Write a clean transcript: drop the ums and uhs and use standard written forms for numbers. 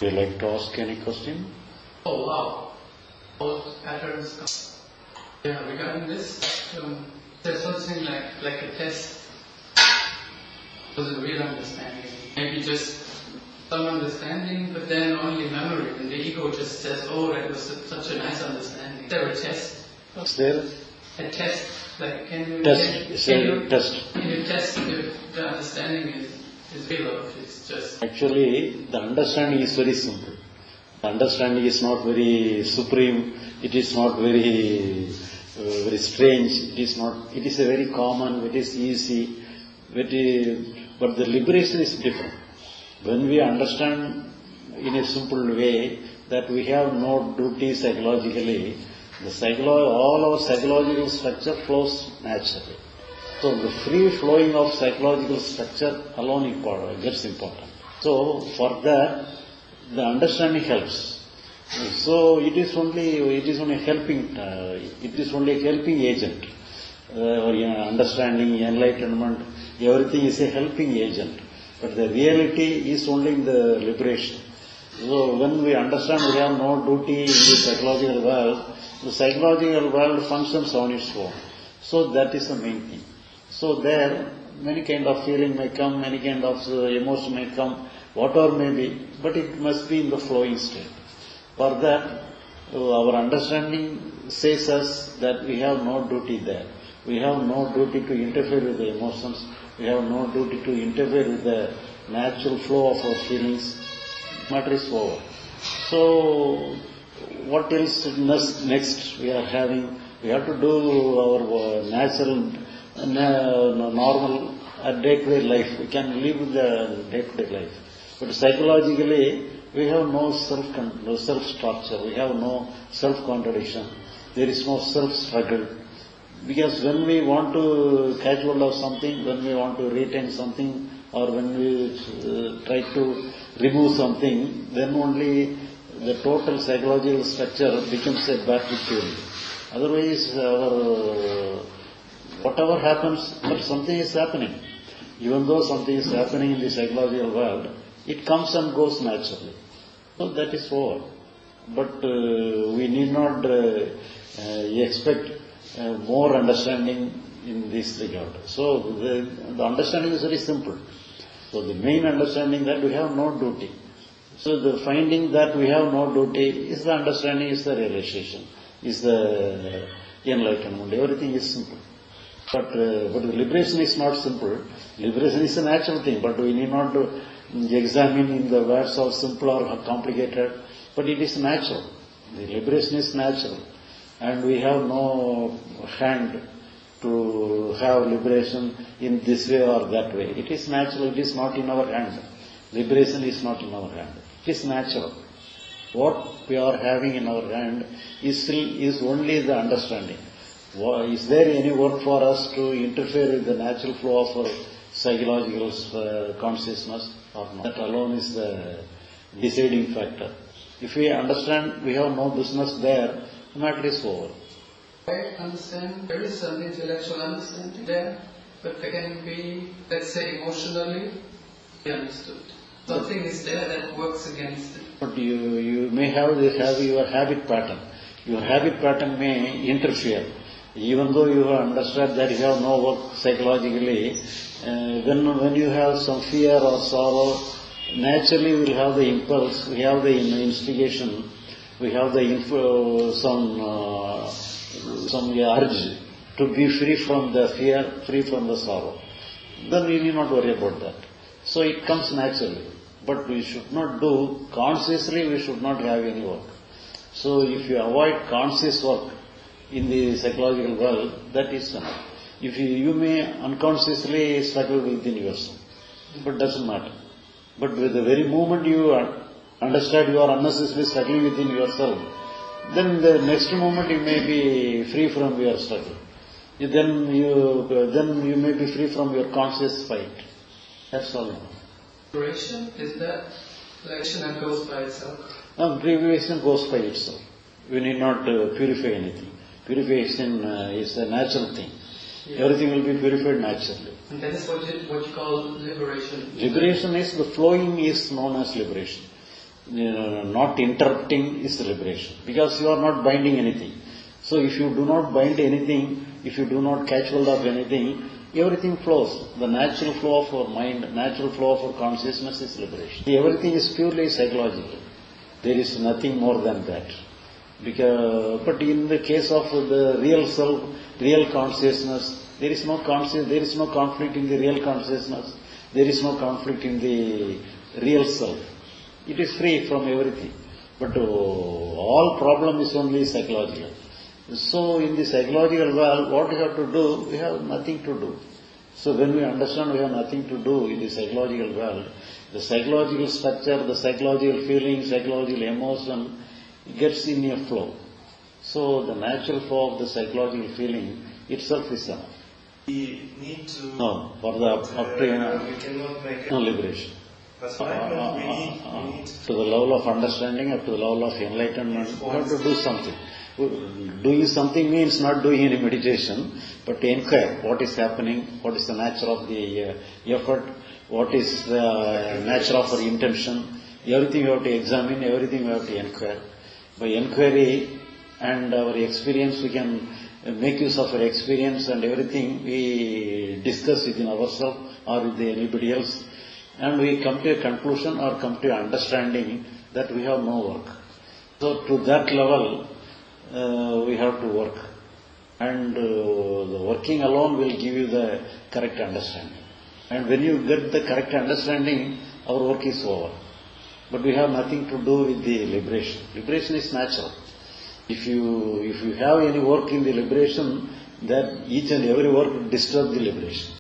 Would you like to ask any question? Oh wow, both patterns come. Yeah, regarding this, there's something like a test. Was a real understanding. Maybe just some understanding, but then only memory, and the ego just says, "Oh, that was such a nice understanding." Is there a test? Is there a test? Like, can you test? Can you test if the understanding is real or if it's just? Actually, the understanding is very simple. The understanding is not very supreme. It is not very very strange. It is not. It is a very common. It is easy. But the liberation is different. When we understand in a simple way that we have no duty psychologically, all our psychological structure flows naturally. So the free flowing of psychological structure alone gets important. So for that, the understanding helps. So it is only a helping agent. Understanding, enlightenment, everything is a helping agent. But the reality is only in the liberation. So when we understand we have no duty in the psychological world functions on its own. So that is the main thing. So there, many kind of feeling may come, many kind of emotion may come, whatever may be, but it must be in the flowing state. For that, our understanding says us that we have no duty there. We have no duty to interfere with the emotions. We have no duty to interfere with the natural flow of our feelings. Matter is over. So, what else next we are having? We have to do our natural, normal day-to-day life. We can live with the day-to-day life. But psychologically, we have no self-structure. We have no self-contradiction. There is no self-struggle. Because when we want to catch hold of something, when we want to retain something, or when we try to remove something, then only the total psychological structure becomes a battlefield. Otherwise, whatever happens, but something is happening. Even though something is happening in the psychological world, it comes and goes naturally. So that is over. But we need not expect more understanding in this regard. So the understanding is very simple. So the main understanding that we have no duty. So the finding that we have no duty is the understanding, is the realization, is the enlightenment. Everything is simple. But the liberation is not simple. Liberation is a natural thing, but we need not examine in the words how simple or how complicated, but it is natural. The liberation is natural. And we have no hand to have liberation in this way or that way. It is natural, it is not in our hand. Liberation is not in our hand. It is natural. What we are having in our hand is only the understanding. Is there any work for us to interfere with the natural flow of our psychological consciousness or not? That alone is the deciding factor. If we understand we have no business there, the matter is over. I understand there is some intellectual understanding there, but there can be, let's say, emotionally understood. Something is there that works against it. But you may have your habit pattern. Your habit pattern may interfere. Even though you have understood that you have no work psychologically, when you have some fear or sorrow, naturally we will have the impulse, we have the instigation, we have the some urge to be free from the fear, free from the sorrow. Then we need not worry about that. So it comes naturally. But we should not do, consciously we should not have any work. So if you avoid conscious work in the psychological world, that is enough. If you may unconsciously struggle within yourself, but doesn't matter. But with the very moment you understand you are unnecessarily struggling within yourself, then the next moment you may be free from your struggle. Then you may be free from your conscious fight. That's all. Liberation, is that liberation that goes by itself? No, liberation goes by itself. We need not purify anything. Purification is a natural thing. Yeah. Everything will be purified naturally. And that is what you call liberation. Liberation is, the flowing is known as liberation. not interrupting is liberation, because you are not binding anything. So if you do not bind anything, if you do not catch hold of anything, everything flows. The natural flow of our mind, natural flow of our consciousness is liberation. Everything is purely psychological. There is nothing more than that. But in the case of the real self, real consciousness, there is no conflict in the real consciousness. There is no conflict in the real self. It is free from everything. But all problem is only psychological. So in the psychological world, what we have to do? We have nothing to do. So when we understand we have nothing to do in the psychological world, the psychological structure, the psychological feeling, psychological emotion gets in a flow. So the natural flow of the psychological feeling itself is enough. We need to. No, for the up to we cannot make no liberation. That's what I meant. We need To the level of understanding, up to the level of enlightenment, you have to do something. Doing something means not doing any meditation, but to inquire what is happening, what is the nature of the effort, what is the nature of our intention. Everything we have to examine, everything we have to inquire. By inquiry and our experience, we can make use of our experience, and everything we discuss within ourselves or with anybody else, and we come to a conclusion or come to an understanding that we have no work. So to that level, we have to work, and the working alone will give you the correct understanding. And when you get the correct understanding, our work is over. But we have nothing to do with the liberation. Liberation is natural. If you have any work in the liberation, that each and every work will disturb the liberation.